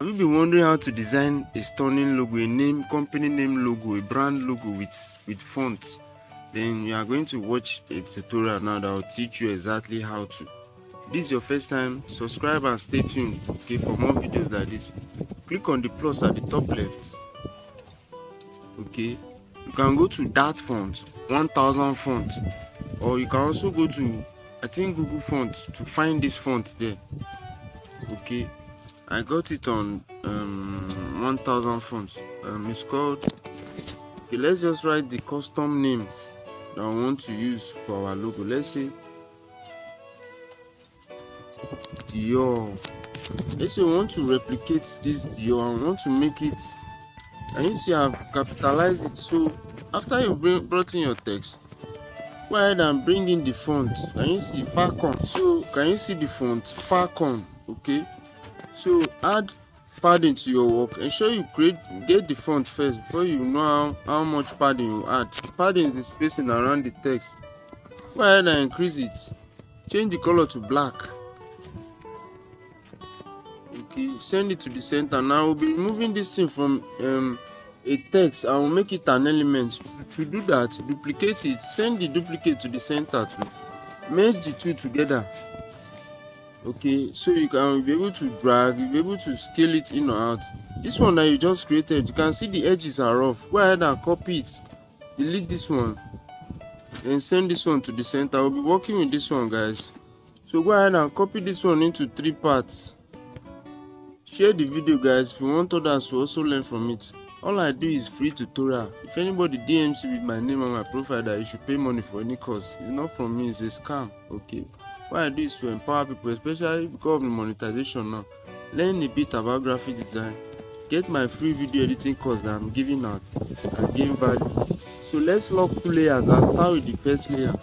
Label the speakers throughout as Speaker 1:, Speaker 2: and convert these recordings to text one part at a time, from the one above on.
Speaker 1: Have you been wondering how to design a stunning logo, a name, company name logo, a brand logo with fonts? Then you are going to watch a tutorial now that will teach you exactly how to. If this is your first time, subscribe and stay tuned, okay, for more videos like this. Click on the plus at the top left. Okay, you can go to that font, 1000 font, or you can also go to, I think, Google Fonts to find this font there. Okay, I got it on 1000 fonts. It's called, okay, let's just write the custom name that I want to use for our logo. Let's say Dior. Let's say we want to replicate this Dior and we want to make it, and you see I've capitalized it. So after you brought in your text, go ahead and bring in the font. Can you see Falcon? So can you see the font Falcon? Okay, so add padding to your work. Ensure you get the font first before you know how much padding you add. Padding is the spacing around the text. Go ahead and increase it. Change the color to black. Okay, send it to the center. Now we'll be removing this thing from a text and we'll make it an element. To do that, duplicate it, send the duplicate to the center to merge the two together. Okay, so you can be able to drag, you'll be able to scale it in or out. This one that you just created, you can see the edges are rough. Go ahead and copy it, delete this one, and send this one to the center. I'll be working with this one, guys. So go ahead and copy this one into 3 parts. Share the video, guys, if you want others to also learn from it. All I do is free tutorial. If anybody DMs you with my name and my profile that you should pay money for any course, it's not from me, it's a scam. Okay, what I do is to empower people, especially because of the monetization now. Learn a bit about graphic design, get my free video editing course that I'm giving out, and gain value. So let's lock 2 layers and start with the first layer.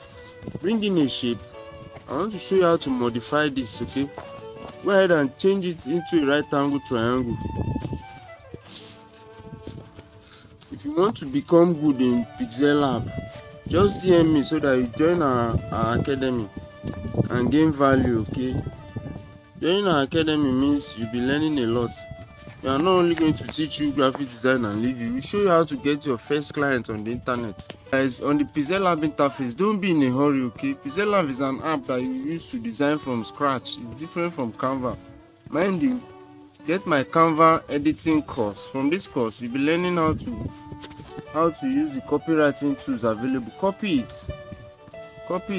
Speaker 1: Bring in a shape. I want to show you how to modify this. Okay, go ahead and change it into a right angle triangle. If you want to become good in Pixellab, just DM me so that you join our academy and gain value. Okay, joining our academy means you'll be learning a lot. We are not only going to teach you graphic design and leave you, we show you how to get your first client on the internet. Guys, on the Pixellab interface, don't be in a hurry. Okay, Pixellab is an app that you use to design from scratch. It's different from Canva. Mind you, get my Canva editing course. From this course, you'll be learning how to use the copywriting tools available. Copy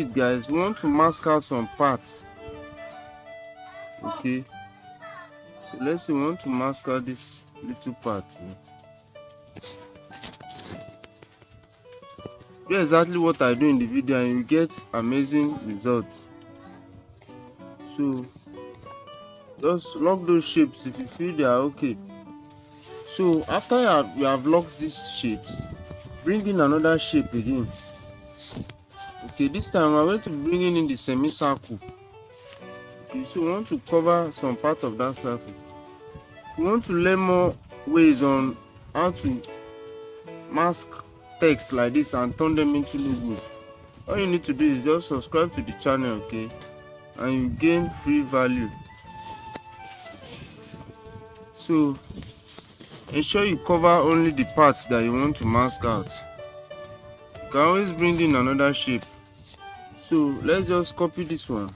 Speaker 1: it, guys. We want to mask out some parts. Okay, so let's say we want to mask out this little part. Do exactly what I do in the video and you get amazing results. So just lock those shapes if you feel they are okay. So after you have locked these shapes, bring in another shape again. Okay, this time we're going to bring in the semicircle. Okay, so we want to cover some part of that circle. We want to learn more ways on how to mask text like this and turn them into logos. All you need to do is just subscribe to the channel, okay, and you gain free value. So ensure you cover only the parts that you want to mask out. You can always bring in another shape. So let's just copy this one,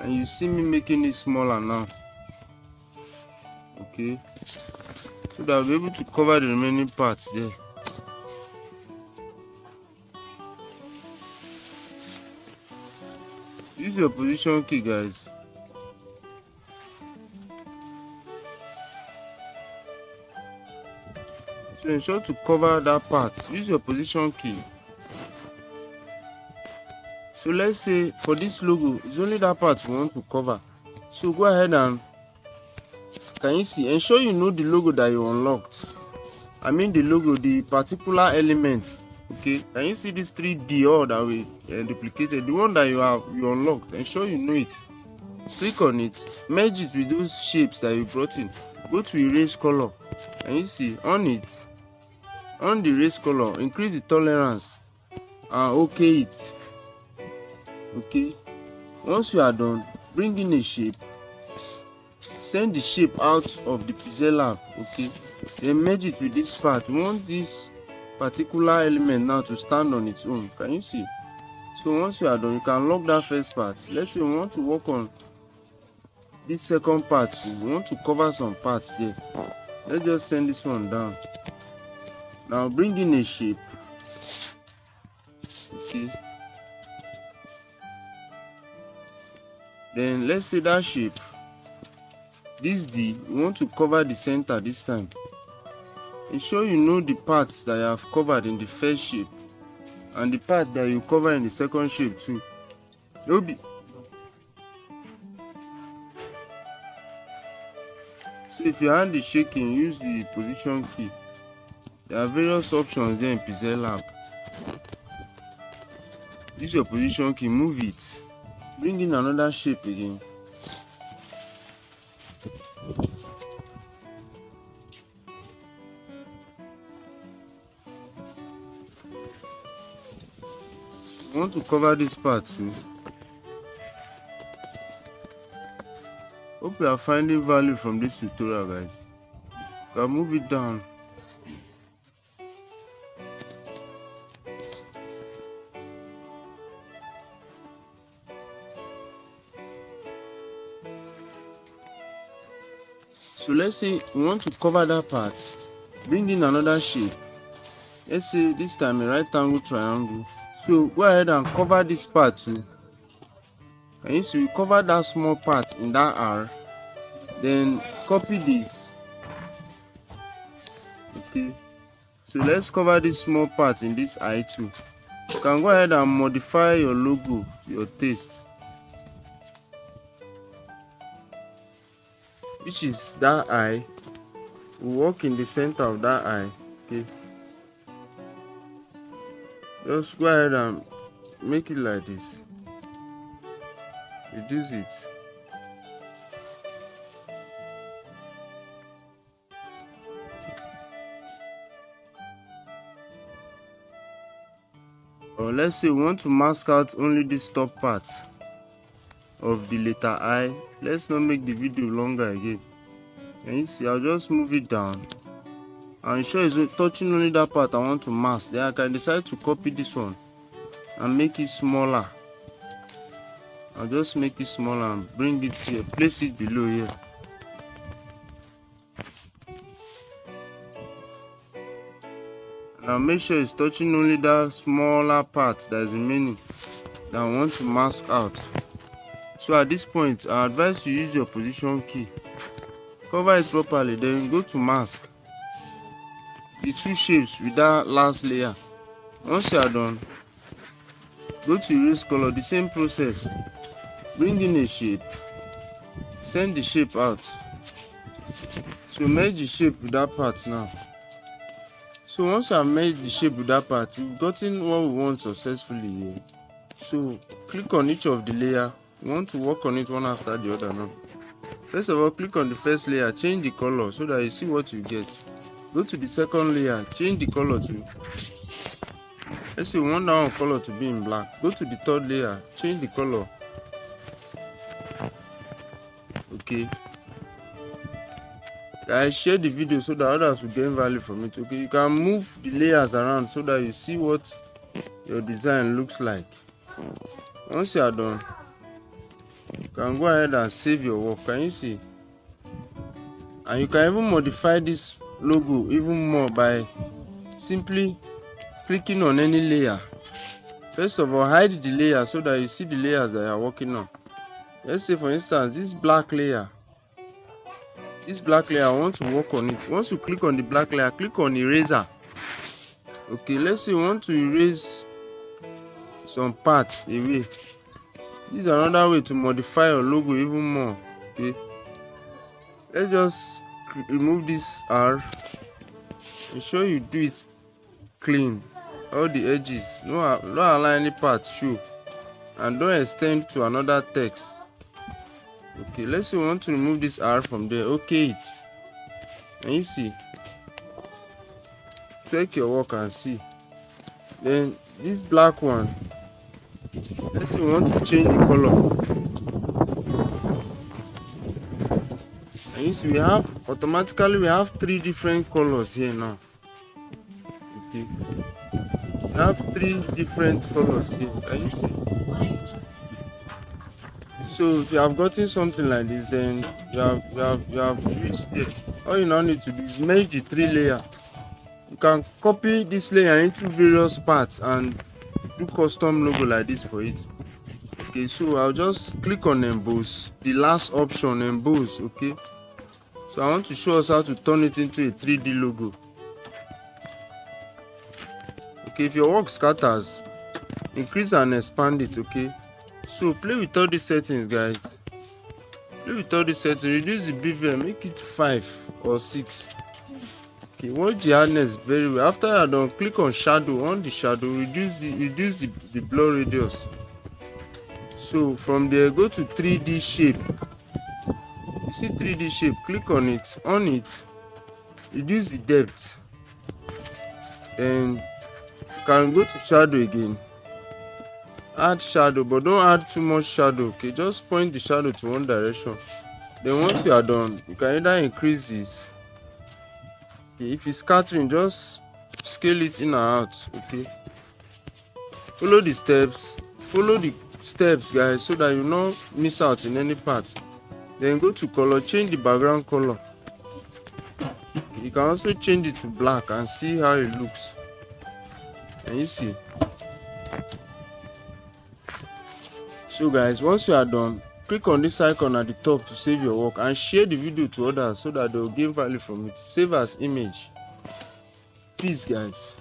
Speaker 1: and you see me making it smaller now. Okay, so that I'll be able to cover the remaining parts there. Use your position key, guys. So ensure to cover that part. Use your position key. So let's say for this logo, it's only that part we want to cover. So go ahead and, can you see, ensure you know the logo that you unlocked. I mean the logo, the particular element. Okay, can you see these 3 Dior that we duplicated? The one that you unlocked, ensure you know it. Click on it, merge it with those shapes that you brought in. Go to erase color, and you see on it, on the erase color, increase the tolerance and okay it. Okay, once you are done, bring in a shape send the shape out of the Pixellab, okay, then merge it with this part. We want this particular element now to stand on its own. Can you see? So once you are done, you can lock that first part. Let's say we want to work on this second part too. We want to cover some parts there. Let's just send this one down. Now bring in a shape, okay, then let's say that shape, this D, we want to cover the center this time. Ensure you know the parts that you have covered in the first shape and the part that you cover in the second shape too. So if your hand is shaking, use the position key. There are various options there in Pixellab. Use your position key, move it, bring in another shape again. I want to cover this part too. Hope you are finding value from this tutorial, guys. You can move it down. So let's say we want to cover that part, bring in another shape. Let's say this time a right angle triangle. So go ahead and cover this part too. Can you see we cover that small part in that R, then copy this, okay. So let's cover this small part in this I too. You can go ahead and modify your logo to your taste, which is that eye. We work in the center of that eye, okay. Just go ahead and make it like this. Reduce it. Or let's say we want to mask out only this top part of the letter I. Let's not make the video longer again. Can you see? I'll just move it down. I'm sure it's touching only that part I want to mask. Then I can decide to copy this one and make it smaller. I'll just make it smaller and bring it here, place it below here. Now make sure it's touching only that smaller part that is remaining that I want to mask out. So at this point, I advise you use your position key. Cover it properly, then go to mask the two shapes with that last layer. Once you are done, go to erase color, the same process. Bring in a shape, send the shape out. So merge the shape with that part now. So once you have made the shape with that part, we've gotten what we want successfully here. So click on each of the layer. We want to work on it one after the other now. First of all, click on the first layer, change the color so that you see what you get. Go to the second layer, change the color to, let's say we want that one color to be in black. Go to the third layer, change the color. Okay. Guys, share the video so that others will gain value from it. Okay, you can move the layers around so that you see what your design looks like. Once you are done, you can go ahead and save your work. Can you see? And you can even modify this logo even more by simply clicking on any layer. First of all, hide the layer so that you see the layers that you are working on. Let's say for instance this black layer, I want to work on it. Once you click on the black layer, click on eraser. Okay, let's say you want to erase some parts away. This is another way to modify your logo even more. Okay, let's just remove this R. Ensure you do it clean, all the edges, don't allow any part show, and don't extend to another text. Okay, let's say we want to remove this R from there. Okay, it, and you see, check your work and see. Then this black one, let's say we want to change the color. And you see we have 3 different colors here now. Okay, we have 3 different colors here. Can you see? So if you have gotten something like this, then you have reached there. All you now need to do is merge the 3 layers. You can copy this layer into various parts and do custom logo like this for it. Okay, so I'll just click on emboss, the last option, emboss. Okay, so I want to show us how to turn it into a 3D logo. Okay, if your work scatters, increase and expand it. Okay, so play with all these settings, guys. Play with all these settings. Reduce the BVM, make it 5 or 6. Okay, watch the hardness very well. After you're done, click on shadow. On the shadow, reduce the blur radius. So from there, go to 3D shape. You see 3D shape, click on it. On it, reduce the depth. Then you can go to shadow again. Add shadow, but don't add too much shadow. Okay, just point the shadow to one direction. Then once you are done, you can either increase this. Okay, if it's scattering, just scale it in and out. Okay, follow the steps, guys, so that you not miss out in any part. Then go to color, change the background color. Okay, you can also change it to black and see how it looks. And you see. So guys, once you are done, click on this icon at the top to save your work and share the video to others so that they will gain value from it. Save as image. Peace, guys.